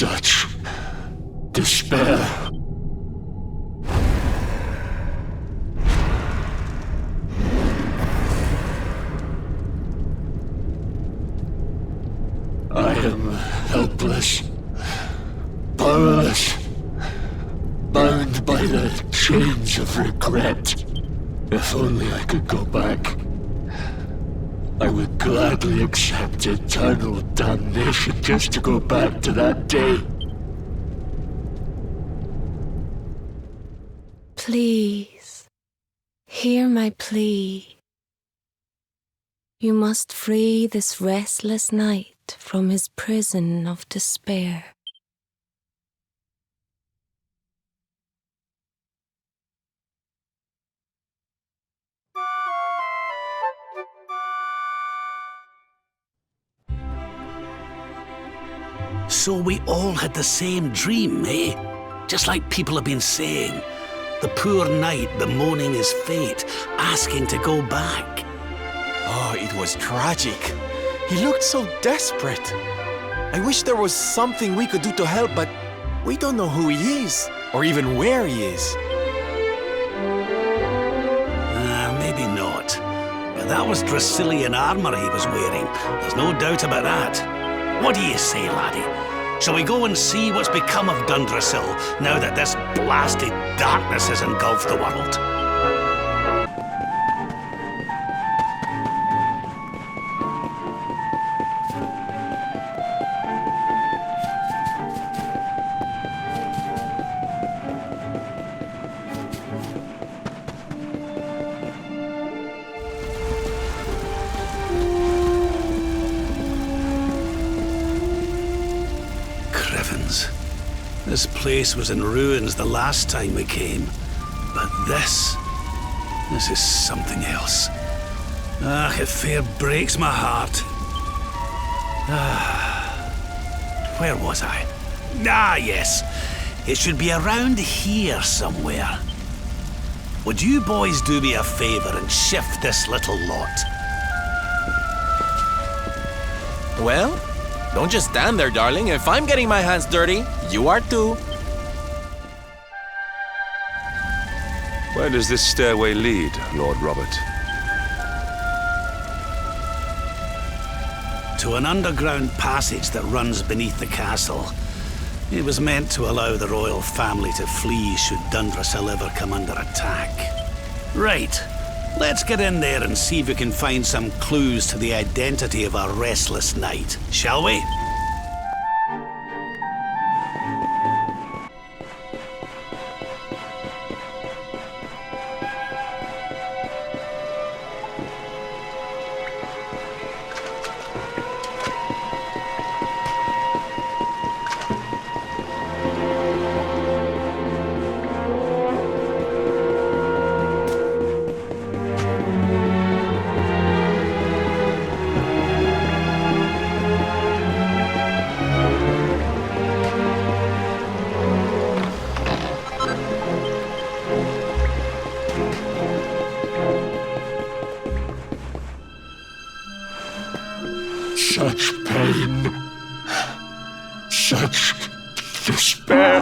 Such despair. I am helpless, powerless, bound by the chains of regret. If only I could go back, I would gladly accept eternal damnation just to go back to that day. Please, hear my plea. You must free this restless knight from his prison of despair. So we all had the same dream, eh? Just like people have been saying. The poor knight bemoaning his fate, asking to go back. Oh, it was tragic. He looked so desperate. I wish there was something we could do to help, but we don't know who he is, or even where he is. Maybe not. But that was Dracilian armor he was wearing. There's no doubt about that. What do you say, laddie? Shall we go and see what's become of Dundrasil, now that this blasted darkness has engulfed the world? This place was in ruins the last time we came. But this is something else. It fair breaks my heart. Where was I? Yes. It should be around here somewhere. Would you boys do me a favor and shift this little lot? Well, don't just stand there, darling. If I'm getting my hands dirty, you are too. Where does this stairway lead, Lord Robert? To an underground passage that runs beneath the castle. It was meant to allow the royal family to flee should Dundrasil ever come under attack. Right. Let's get in there and see if we can find some clues to the identity of our restless knight, shall we? Such pain, such despair.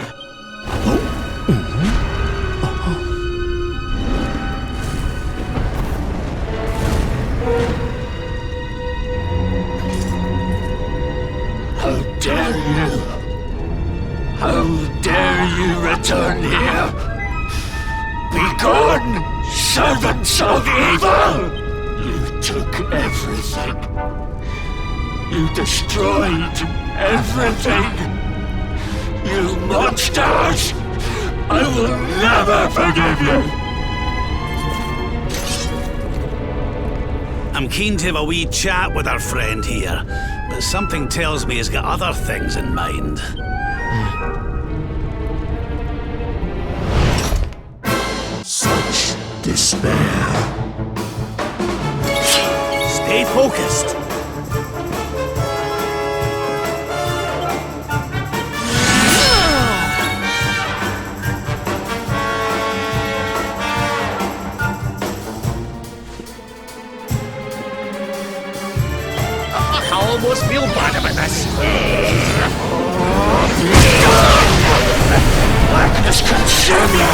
How dare you? How dare you return here? Begone, servants of evil! You took everything. You destroyed everything! You monsters! I will never forgive you! I'm keen to have a wee chat with our friend here, but something tells me he's got other things in mind. Such despair. Stay focused! almost feel bad about this. Blackness consume you!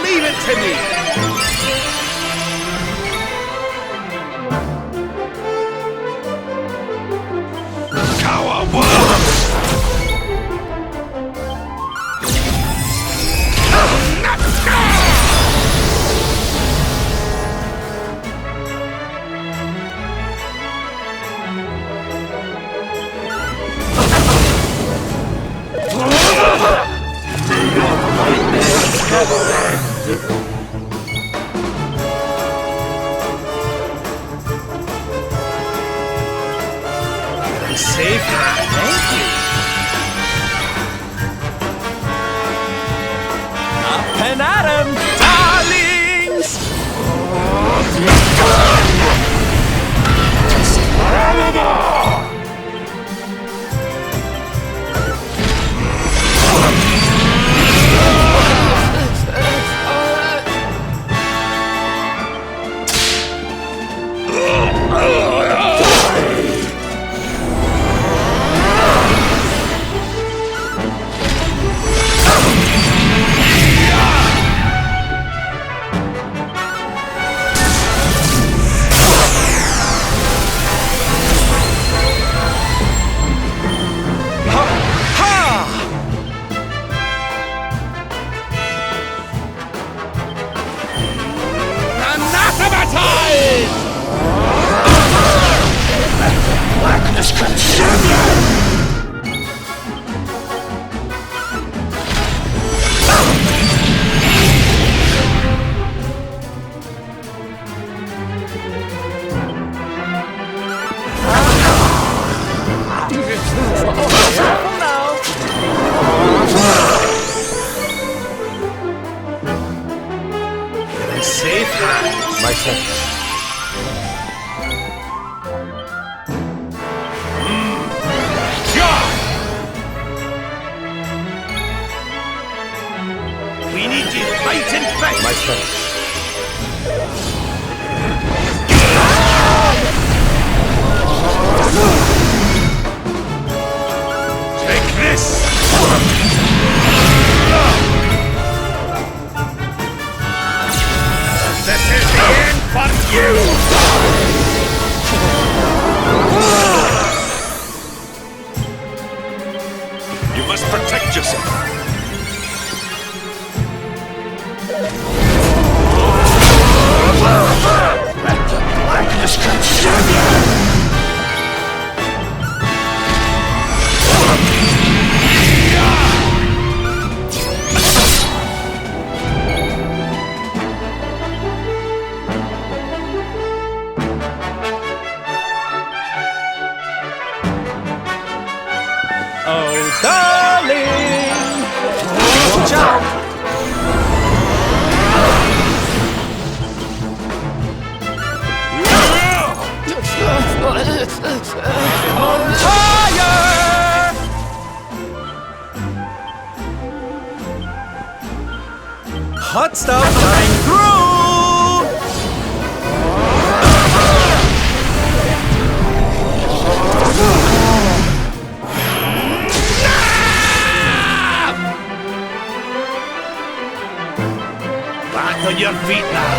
Leave it to me! Safe. Thank you. Up and at 'em, darlings! Blackness consume you! Safe hands. My turn. We need you fighting back. My turn. Take this. This is the end for you. You must protect yourself. Blackness consume you! Oh, darling! Watch out! On fire! Hot stuff coming through! Back on your feet now.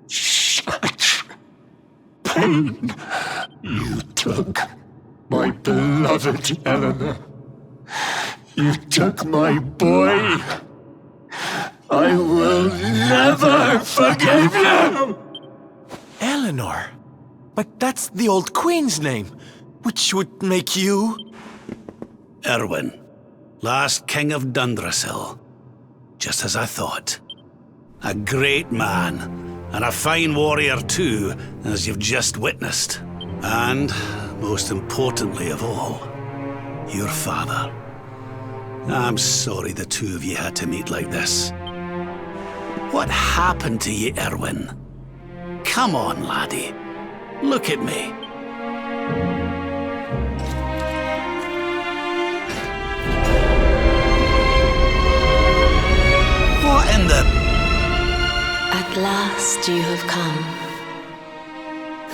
Such pain. You took my beloved Eleanor. You took my boy. I will never forgive you! Eleanor? But that's the old queen's name, which would make you... Irwin, last king of Dundrasil. Just as I thought. A great man, and a fine warrior too, as you've just witnessed. And, most importantly of all, your father. I'm sorry the two of you had to meet like this. What happened to you, Irwin? Come on, laddie. Look at me. What in the... At last you have come.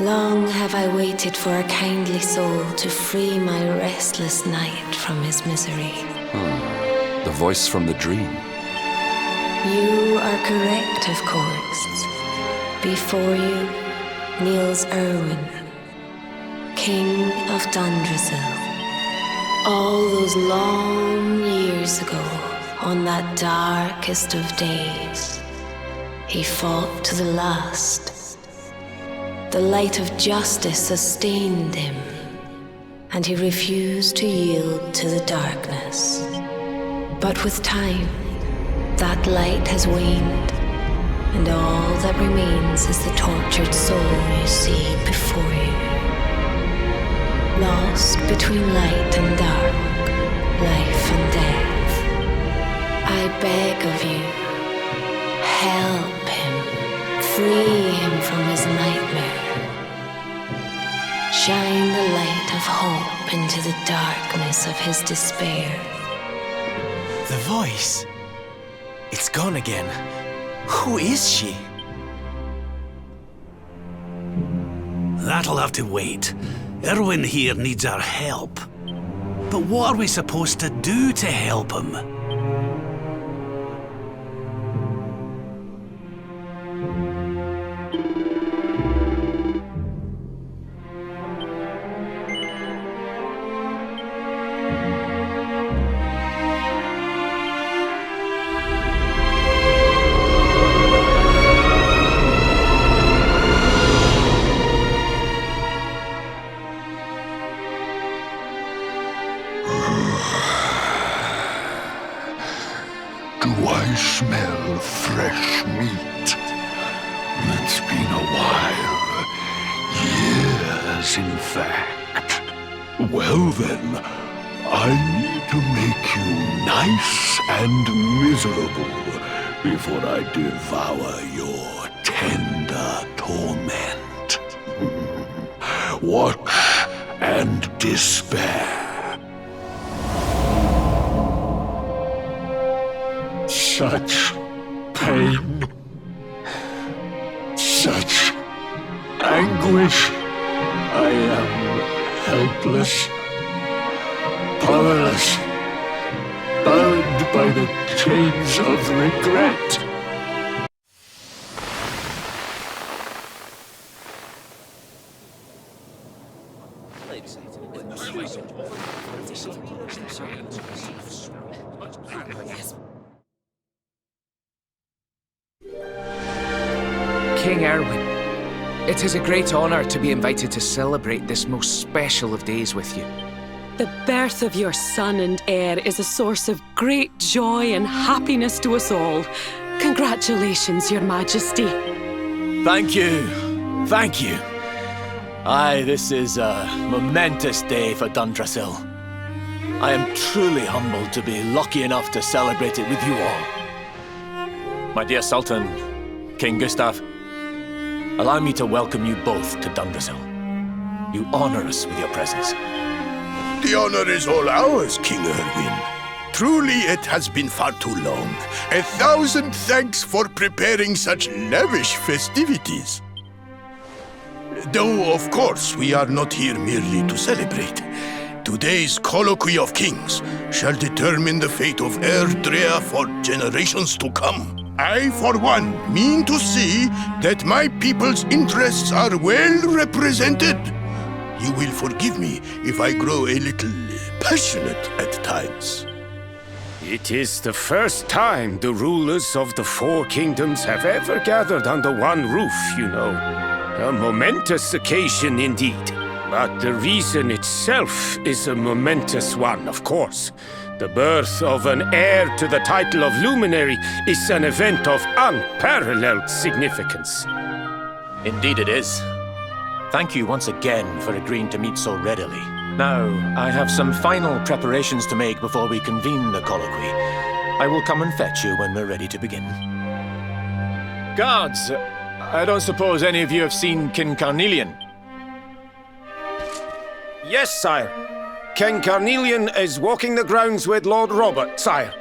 Long have I waited for a kindly soul to free my restless knight from his misery. The voice from the dream. You are correct, of course. Before you kneels Irwin, King of Dundrasil. All those long years ago, on that darkest of days, he fought to the last. The light of justice sustained him, and he refused to yield to the darkness. But with time, that light has waned, and all that remains is the tortured soul you see before you. Lost between light and dark, life and death. I beg of you, help him, free him from his nightmare. Shine the light of hope into the darkness of his despair. The voice. It's gone again. Who is she? That'll have to wait. Irwin here needs our help. But what are we supposed to do to help him? Do I smell fresh meat? It's been a while. Years, in fact. Well then, I need to make you nice and miserable before I devour your tender torment. Watch and despair. Such pain, such anguish. I am helpless, powerless, bound by the chains of regret. King Irwin, it is a great honor to be invited to celebrate this most special of days with you. The birth of your son and heir is a source of great joy and happiness to us all. Congratulations, Your Majesty. Thank you. Thank you. Aye, this is a momentous day for Dundrasil. I am truly humbled to be lucky enough to celebrate it with you all. My dear Sultan, King Gustav, allow me to welcome you both to Dundrasil. You honor us with your presence. The honor is all ours, King Irwin. Truly, it has been far too long. 1,000 thanks for preparing such lavish festivities. Though, of course, we are not here merely to celebrate. Today's colloquy of kings shall determine the fate of Erdrea for generations to come. I, for one, mean to see that my people's interests are well represented. You will forgive me if I grow a little passionate at times. It is the first time the rulers of the Four Kingdoms have ever gathered under one roof, you know. A momentous occasion indeed. But the reason itself is a momentous one, of course. The birth of an heir to the title of Luminary is an event of unparalleled significance. Indeed it is. Thank you once again for agreeing to meet so readily. Now, I have some final preparations to make before we convene the colloquy. I will come and fetch you when we're ready to begin. Guards, I don't suppose any of you have seen King Carnelian? Yes, sire. King Carnelian is walking the grounds with Lord Robert, sire.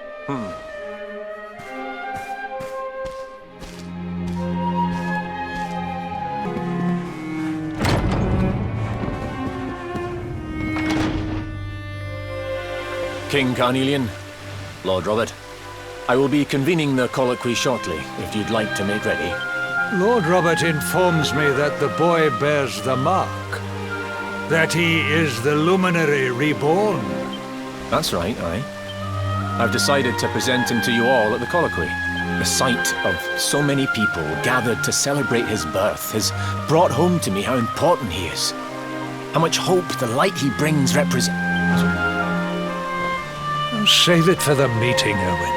King Carnelian, Lord Robert, I will be convening the colloquy shortly, if you'd like to make ready. Lord Robert informs me that the boy bears the mark. That he is the Luminary reborn. That's right, aye. I've decided to present him to you all at the colloquy. The sight of so many people gathered to celebrate his birth has brought home to me how important he is. How much hope the light he brings represents. Save it for the meeting, Irwin.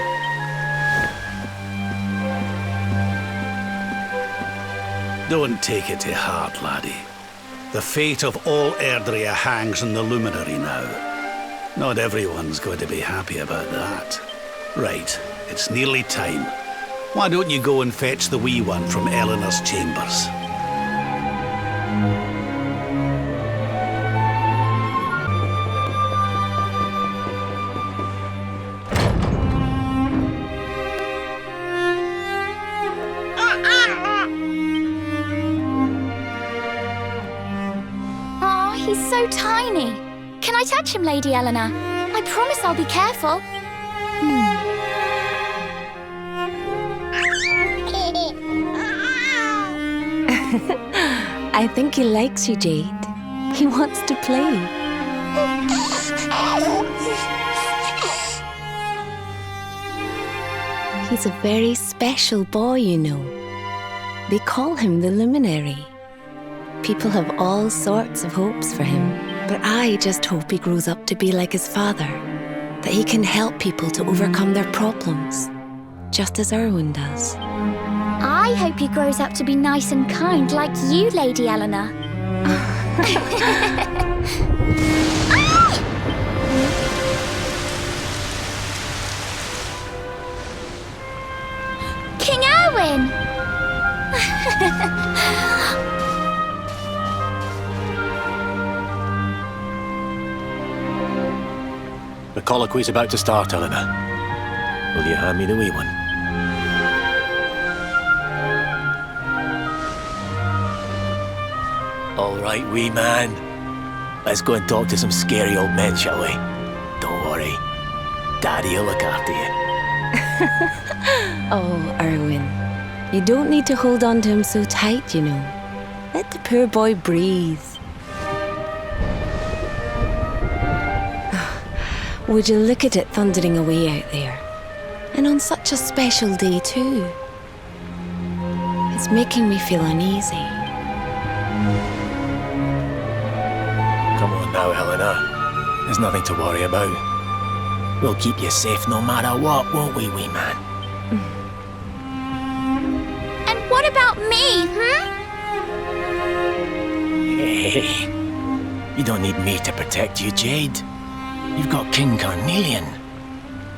Don't take it to heart, laddie. The fate of all Erdrea hangs on the Luminary now. Not everyone's going to be happy about that. Right, it's nearly time. Why don't you go and fetch the wee one from Eleanor's chambers? He's so tiny. Can I touch him, Lady Eleanor? I promise I'll be careful. I think he likes you, Jade. He wants to play. He's a very special boy, you know. They call him the Luminary. People have all sorts of hopes for him, but I just hope he grows up to be like his father, that he can help people to overcome their problems, just as Irwin does. I hope he grows up to be nice and kind like you, Lady Eleanor. King Irwin! The colloquy's about to start, Eleanor. Will you hand me the wee one? All right, wee man. Let's go and talk to some scary old men, shall we? Don't worry. Daddy'll look after you. Oh, Irwin. You don't need to hold on to him so tight, you know. Let the poor boy breathe. Would you look at it thundering away out there? And on such a special day, too. It's making me feel uneasy. Come on now, Eleanor. There's nothing to worry about. We'll keep you safe no matter what, won't we, wee man? And what about me, Hey, you don't need me to protect you, Jade. You've got King Carnelian.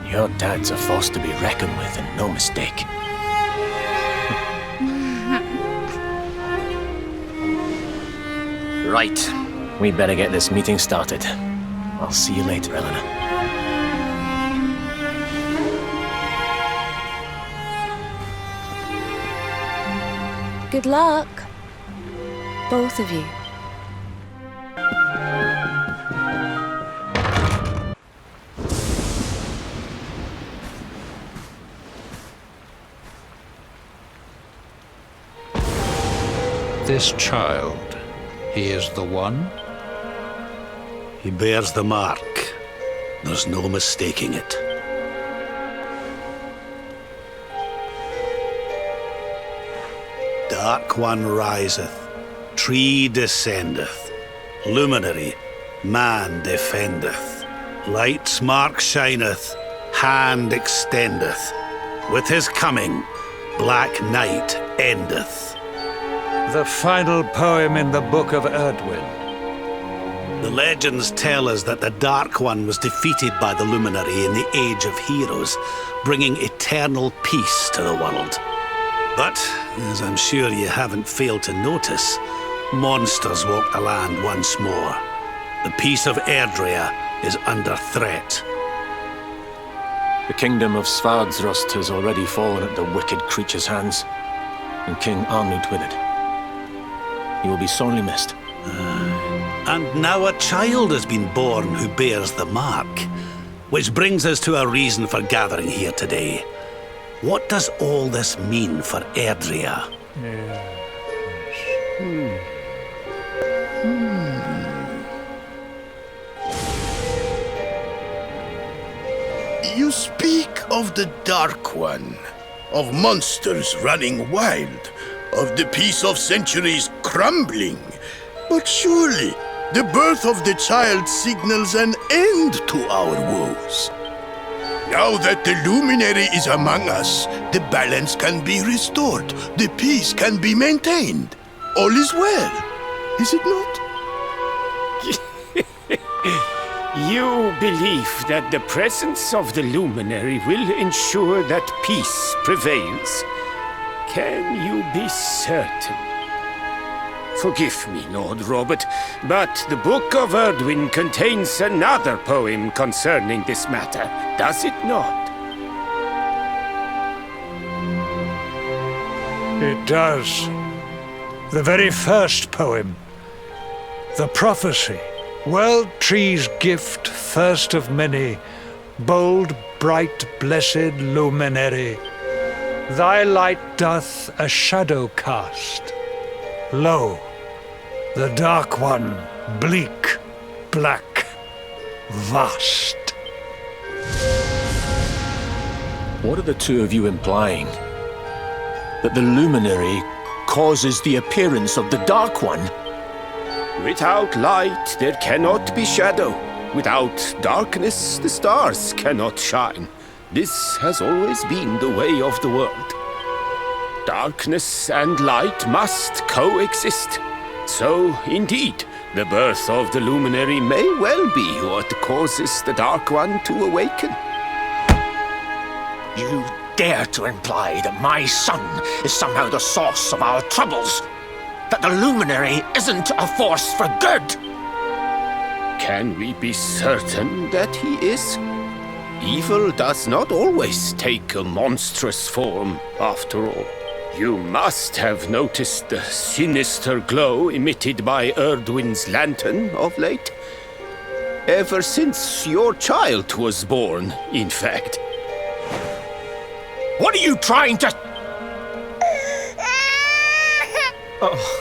Your dad's a force to be reckoned with, and no mistake. Right. We better get this meeting started. I'll see you later, Eleanor. Good luck, both of you. this child? He is the one? He bears the mark. There's no mistaking it. Dark One riseth, tree descendeth, luminary, man defendeth. Light's mark shineth, hand extendeth. With his coming, black night endeth. The final poem in the Book of Erdwin. The legends tell us that the Dark One was defeated by the Luminary in the Age of Heroes, bringing eternal peace to the world. But, as I'm sure you haven't failed to notice, monsters walk the land once more. The peace of Erdrea is under threat. The kingdom of Svardsrust has already fallen at the wicked creature's hands, and King Arnud with it. He will be sorely missed. And now a child has been born who bears the mark. Which brings us to a reason for gathering here today. What does all this mean for Erdrea? You speak of the Dark One, of monsters running wild, of the peace of centuries crumbling. But surely, the birth of the child signals an end to our woes. Now that the Luminary is among us, the balance can be restored, the peace can be maintained. All is well, is it not? You believe that the presence of the Luminary will ensure that peace prevails. Can you be certain? Forgive me, Lord Robert, but the Book of Erdwin contains another poem concerning this matter, does it not? It does. The very first poem. The prophecy. World tree's gift, first of many. Bold, bright, blessed luminary. Thy light doth a shadow cast. Lo, the Dark One, bleak, black, vast. What are the two of you implying? That the Luminary causes the appearance of the Dark One? Without light, there cannot be shadow. Without darkness, the stars cannot shine. This has always been the way of the world. Darkness and light must coexist. So, indeed, the birth of the Luminary may well be what causes the Dark One to awaken. You dare to imply that my son is somehow the source of our troubles? That the Luminary isn't a force for good? Can we be certain that he is? Evil does not always take a monstrous form, after all. You must have noticed the sinister glow emitted by Erdwin's lantern of late. Ever since your child was born, in fact. What are you trying to... Oh.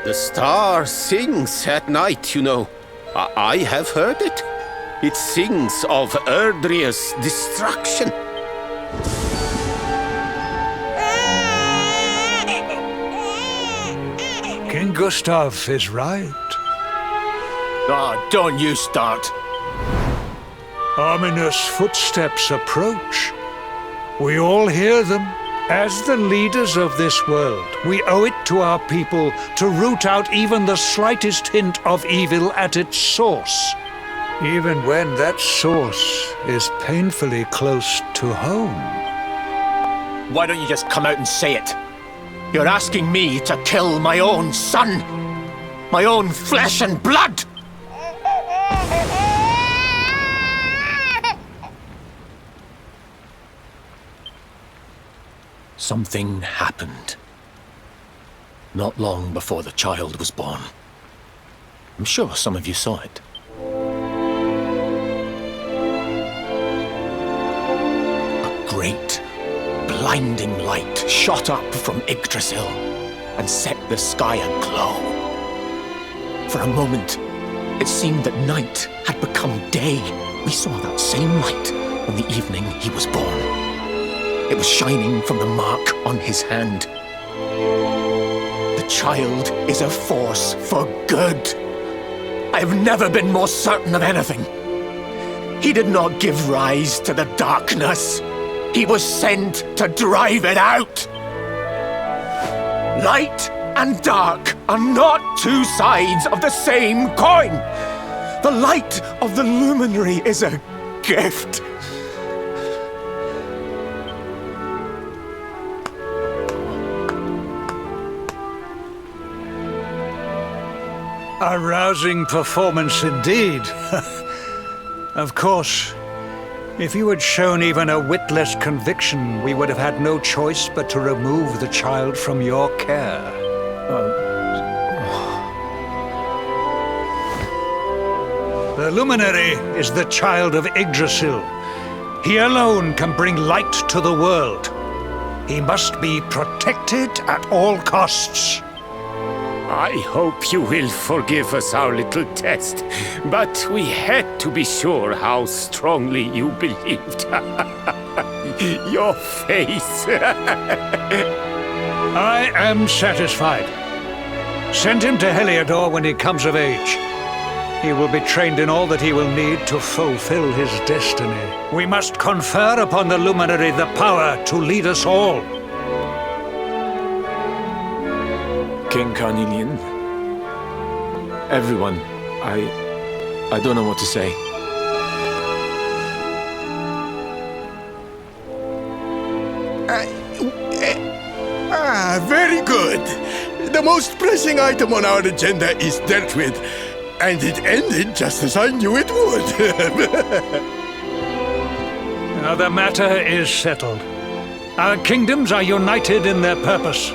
The star sings at night, you know. I have heard it. It sings of Erdrea's destruction. King Gustav is right. Ah, don't you start. Ominous footsteps approach. We all hear them. As the leaders of this world, we owe it to our people to root out even the slightest hint of evil at its source, even when that source is painfully close to home. Why don't you just come out and say it? You're asking me to kill my own son, my own flesh and blood! Something happened. Not long before the child was born. I'm sure some of you saw it. A great, blinding light shot up from Yggdrasil. and set the sky aglow. For a moment, it seemed that night had become day. We saw that same light on the evening he was born. It was shining from the mark on his hand. The child is a force for good. I have never been more certain of anything. He did not give rise to the darkness. He was sent to drive it out. Light and dark are not two sides of the same coin. The light of the Luminary is a gift. A rousing performance indeed. Of course, if you had shown even a witless conviction, we would have had no choice but to remove the child from your care. The Luminary is the child of Yggdrasil. He alone can bring light to the world. He must be protected at all costs. I hope you will forgive us our little test, but we had to be sure how strongly you believed. Your face. I am satisfied. Send him to Heliodor when he comes of age. He will be trained in all that he will need to fulfill his destiny. We must confer upon the Luminary the power to lead us all. King Carnelian, everyone, I don't know what to say. Very good. The most pressing item on our agenda is dealt with, and it ended just as I knew it would. Now the matter is settled. Our kingdoms are united in their purpose.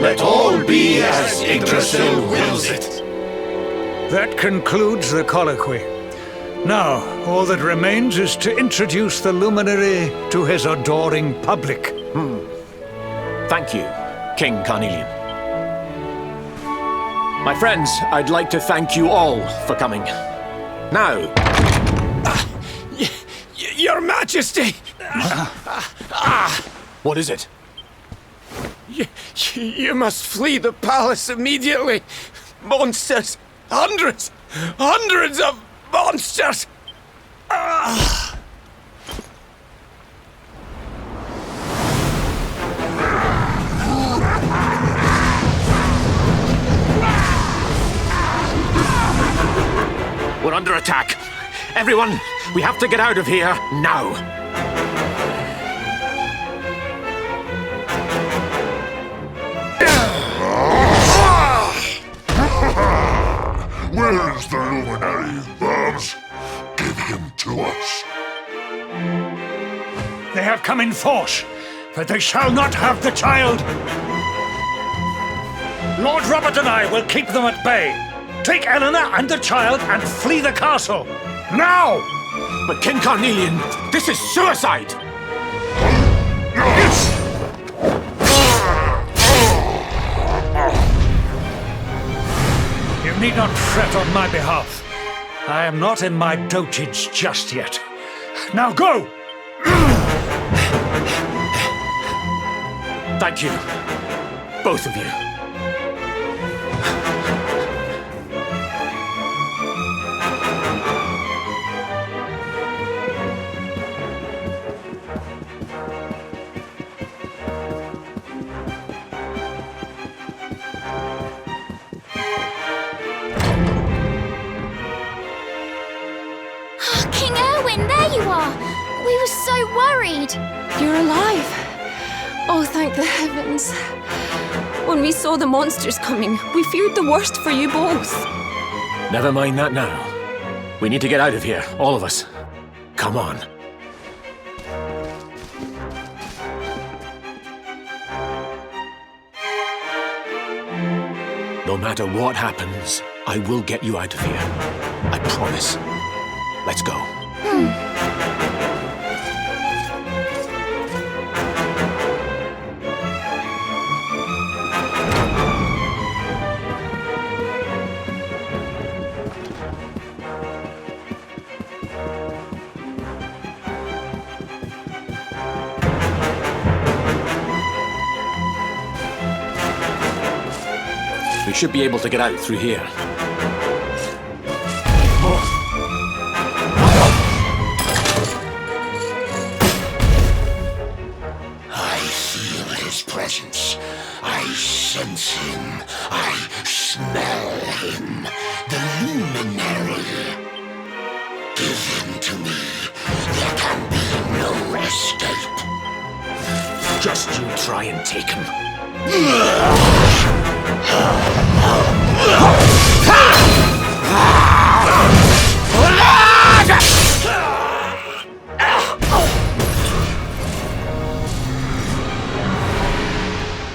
Let all be as Yggdrasil wills it. That concludes the colloquy. Now, all that remains is to introduce the Luminary to his adoring public. Thank you, King Carnelian. My friends, I'd like to thank you all for coming. Now... Your Majesty! What is it? You must flee the palace immediately. Monsters! Hundreds of monsters! We're under attack. Everyone, we have to get out of here now. Where is the Luminary, vows? Give him to us. They have come in force, but they shall not have the child. Lord Robert and I will keep them at bay. Take Eleanor and the child and flee the castle. Now! But King Carnelian, this is suicide! You need not fret on my behalf. I am not in my dotage just yet. Now go! Thank you, both of you. King Irwin, there you are! We were so worried! You're alive! Oh, thank the heavens. When we saw the monsters coming, we feared the worst for you both. Never mind that now. We need to get out of here, all of us. Come on. No matter what happens, I will get you out of here. I promise. Let's go. should be able to get out through here. I feel his presence. I sense him. I smell him. The Luminary. Give him to me. There can be no escape. Just you try and take him.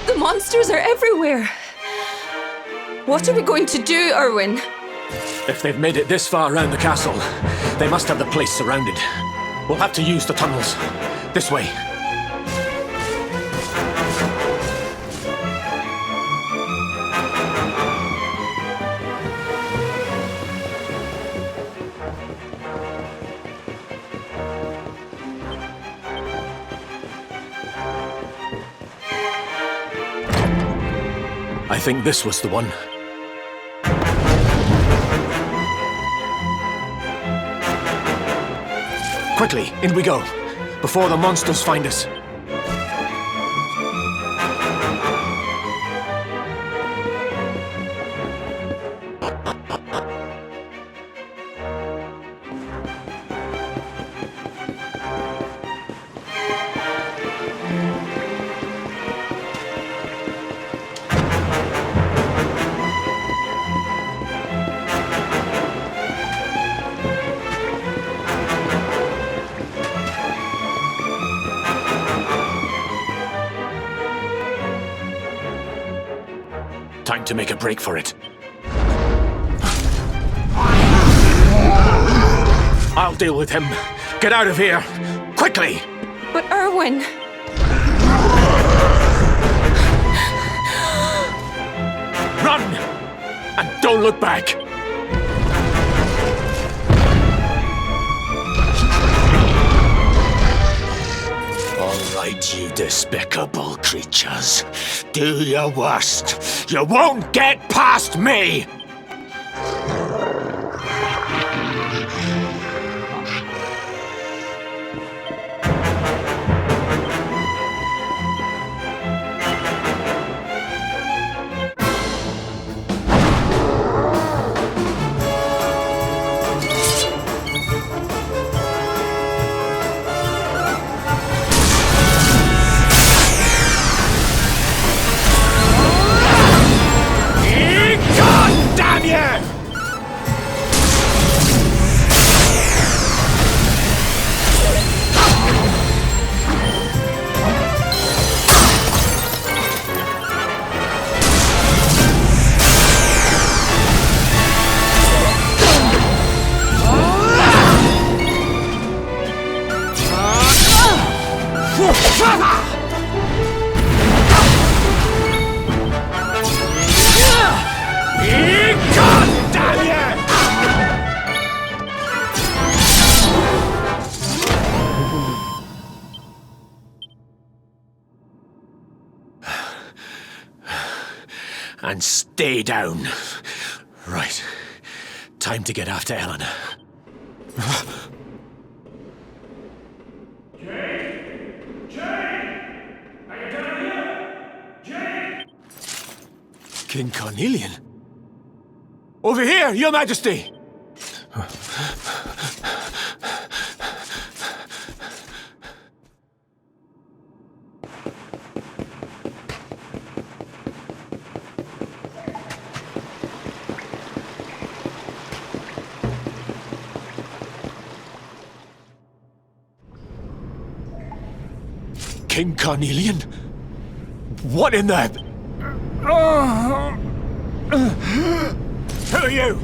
The monsters are everywhere. What are we going to do, Irwin? If they've made it this far around the castle, they must have the place surrounded. We'll have to use the tunnels. This way. I think this was the one. Quickly, in we go, before the monsters find us. Time to make a break for it. I'll deal with him. Get out of here! Quickly! But Irwin... Run! And don't look back! All right, you despicable creatures. Do your worst. You won't get past me! And stay down. Right. Time to get after Elena. King Carnelian? Over here, Your Majesty! King Carnelian? What in the... Who are you?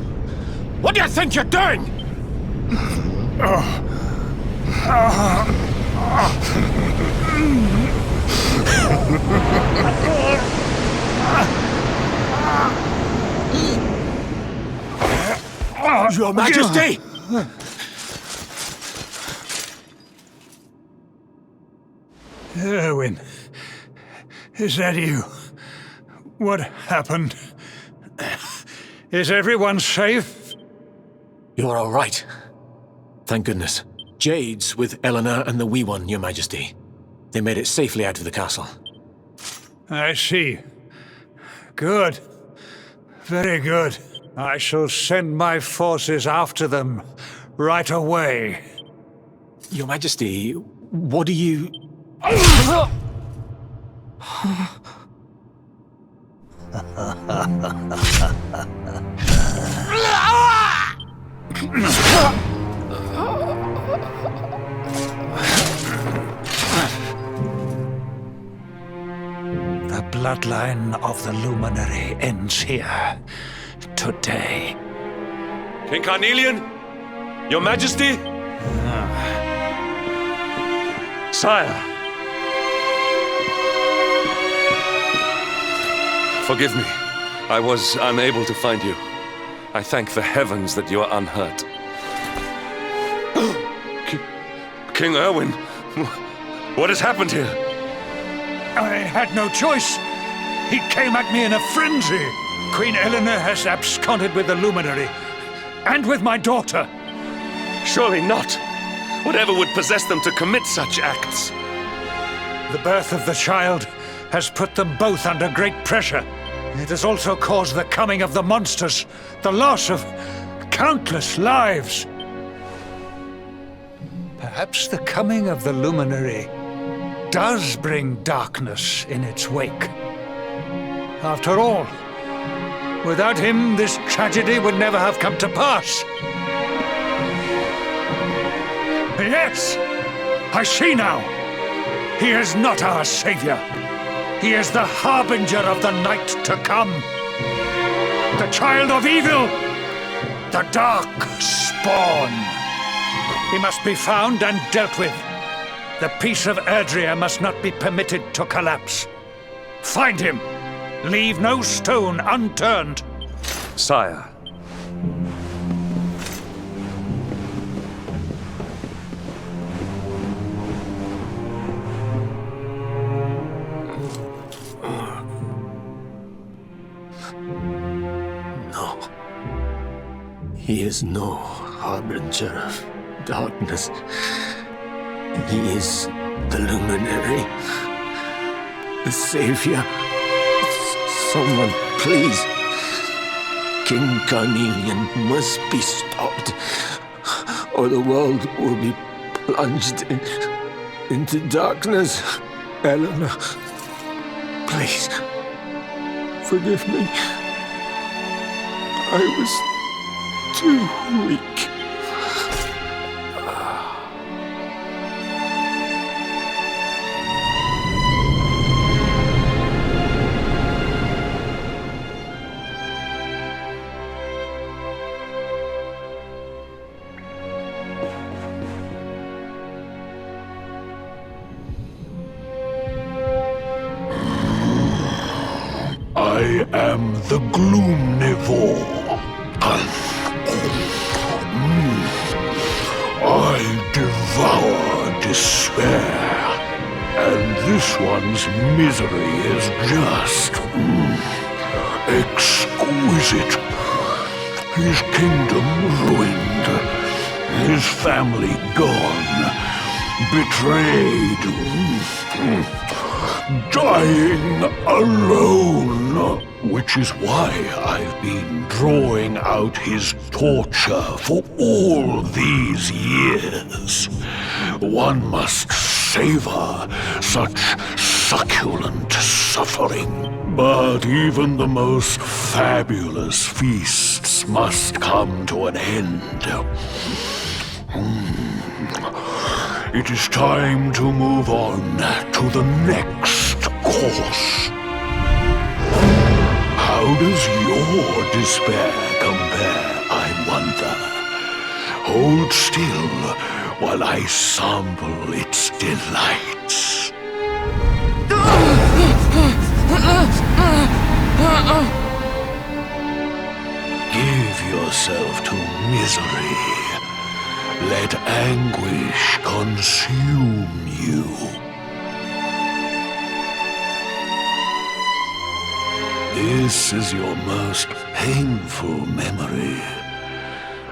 What do you think you're doing? Your Majesty! Irwin, is that you? What happened? Is everyone safe? You're all right. Thank goodness. Jade's with Eleanor and the Wee One, Your Majesty. They made it safely out of the castle. I see. Good. Very good. I shall send my forces after them right away. Your Majesty, what do you... The bloodline of the Luminary ends here. Today. King Carnelian? Your Majesty? Sire. Forgive me. I was unable to find you. I thank the heavens that you are unhurt. King Irwin, what has happened here? I had no choice. He came at me in a frenzy. Queen Eleanor has absconded with the Luminary, and with my daughter. Surely not. Whatever would possess them to commit such acts? The birth of the child has put them both under great pressure. It has also caused the coming of the monsters, the loss of countless lives. Perhaps the coming of the Luminary does bring darkness in its wake. After all, without him, this tragedy would never have come to pass. Yes! I see now! He is not our savior. He is the harbinger of the night to come. The child of evil! The dark spawn! He must be found and dealt with. The peace of Erdrea must not be permitted to collapse. Find him! Leave no stone unturned. Sire. No. He is no harbinger of darkness. He is the Luminary. The Savior. Someone, please. King Carnelian must be stopped, or the world will be plunged into darkness. Eleanor, please, forgive me. I was too weak. I am the Gloomnivore. I devour despair, and this one's misery is just exquisite. His kingdom ruined, his family gone, betrayed, dying alone, which is why I've been drawing out his torture for all these years. One must savor such succulent suffering. But even the most fabulous feasts must come to an end. It is time to move on to the next course. How does your despair compare, I wonder? Hold still while I sample its delights. Give yourself to misery. Let anguish consume you. This is your most painful memory.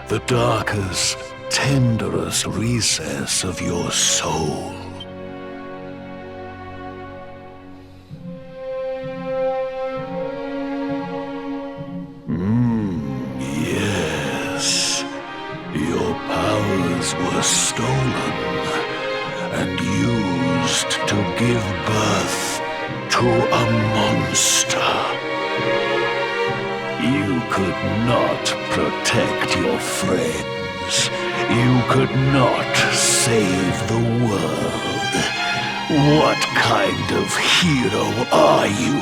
The darkest, tenderest recess of your soul. Yes. Your powers were stolen and used to give birth to a monster. You could not protect your friends. You could not save the world. What kind of hero are you?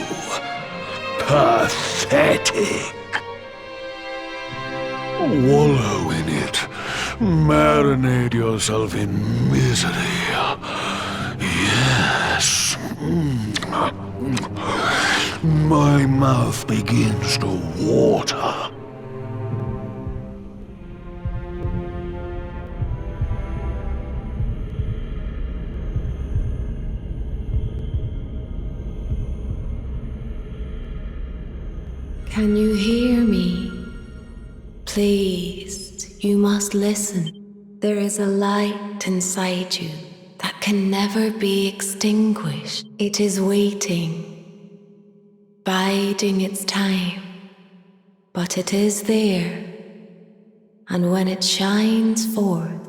Pathetic. Wallow in it. Marinate yourself in misery. Yes. My mouth begins to water. Can you hear me? Please, you must listen. There is a light inside you that can never be extinguished. It is waiting, biding its time. But it is there, and when it shines forth,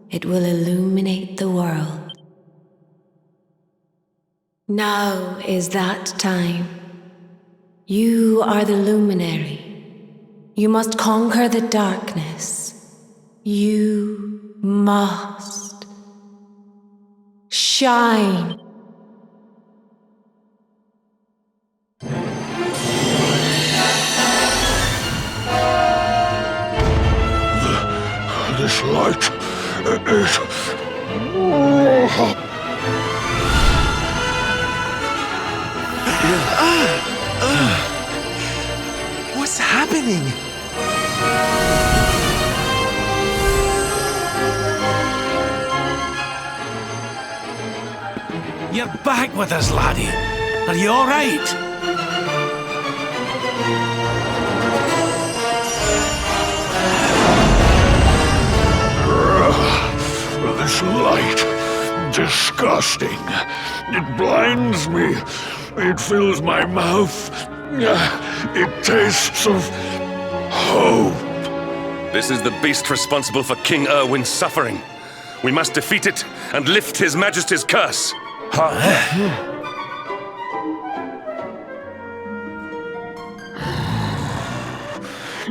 it will illuminate the world. Now is that time. You are the Luminary. You must conquer the darkness. You must shine. This light is... What's happening? You're back with us, laddie. Are you all right? This light, disgusting. It blinds me. It fills my mouth. It tastes of hope. This is the beast responsible for King Irwin's suffering. We must defeat it and lift His Majesty's curse.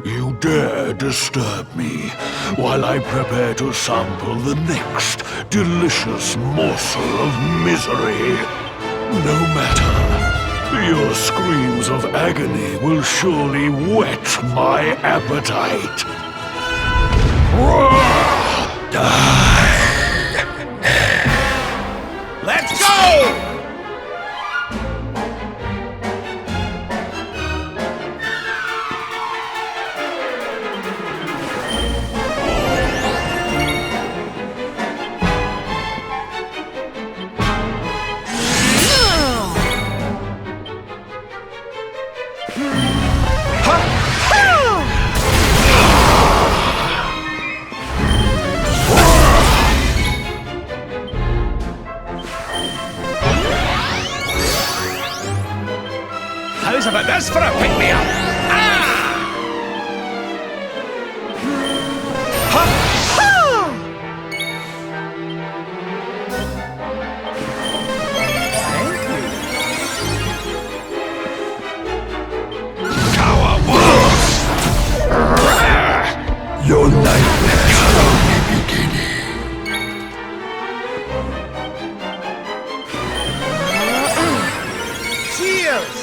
You dare disturb me while I prepare to sample the next delicious morsel of misery. No matter. Your screams of agony will surely whet my appetite. Let's go! How's about this for a pick-me-up? Your nightmares are only beginning. Cheers!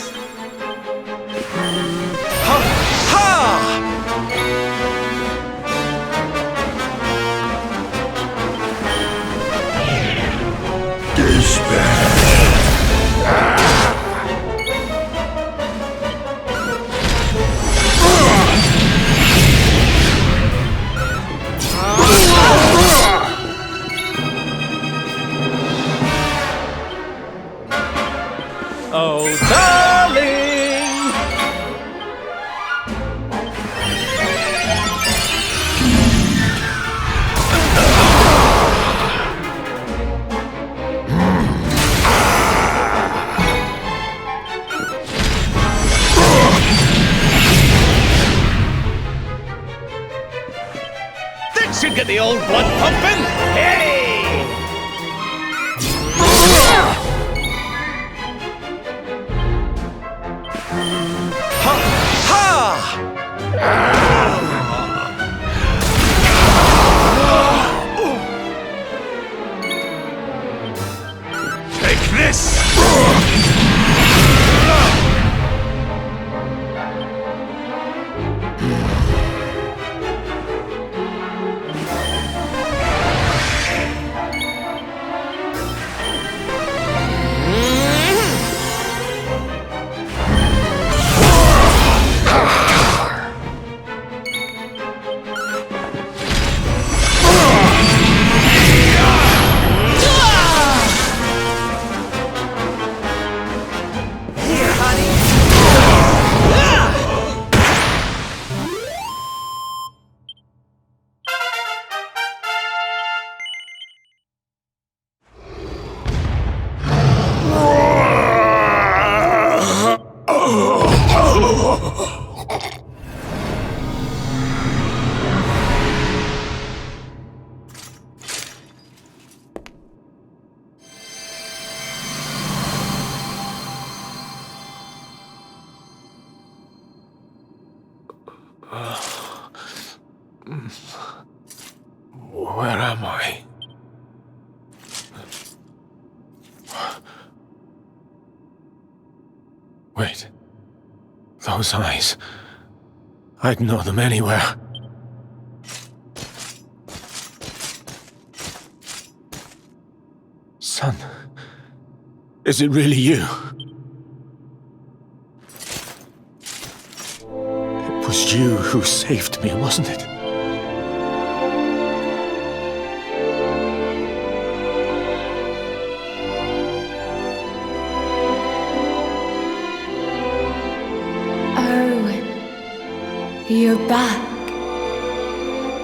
Oh, darling, get the old blood pumping? Hey! Take this! Where am I? Wait. Those eyes. I'd know them anywhere. Son. Is it really you? It was you who saved me, wasn't it? You're back.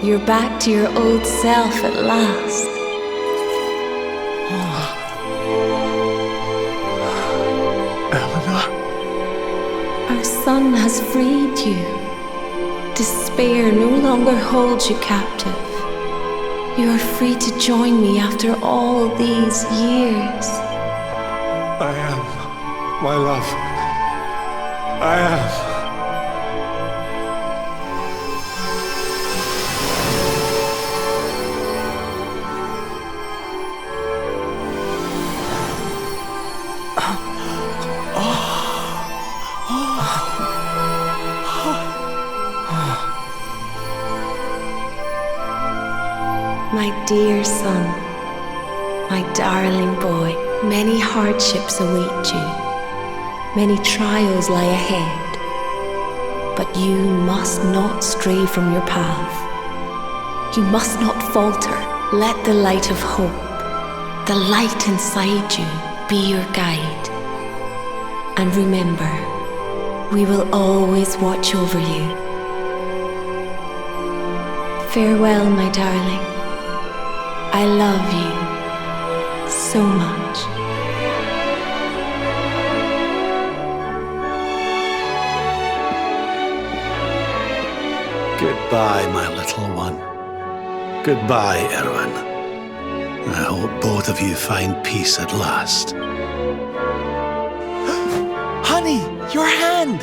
You're back to your old self at last. Eleanor? Our son has freed you. Despair no longer holds you captive. You are free to join me after all these years. I am, my love. I am. My dear son, my darling boy, many hardships await you. Many trials lie ahead. But you must not stray from your path. You must not falter. Let the light of hope, the light inside you, be your guide. And remember, we will always watch over you. Farewell, my darling. I love you so much. Goodbye, my little one. Goodbye, Irwin. I hope both of you find peace at last. Honey, your hand!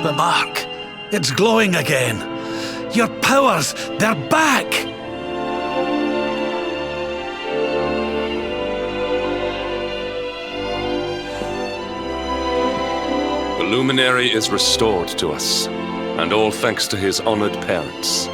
The mark. It's glowing again. Your powers, they're back! The Luminary is restored to us, and all thanks to his honored parents.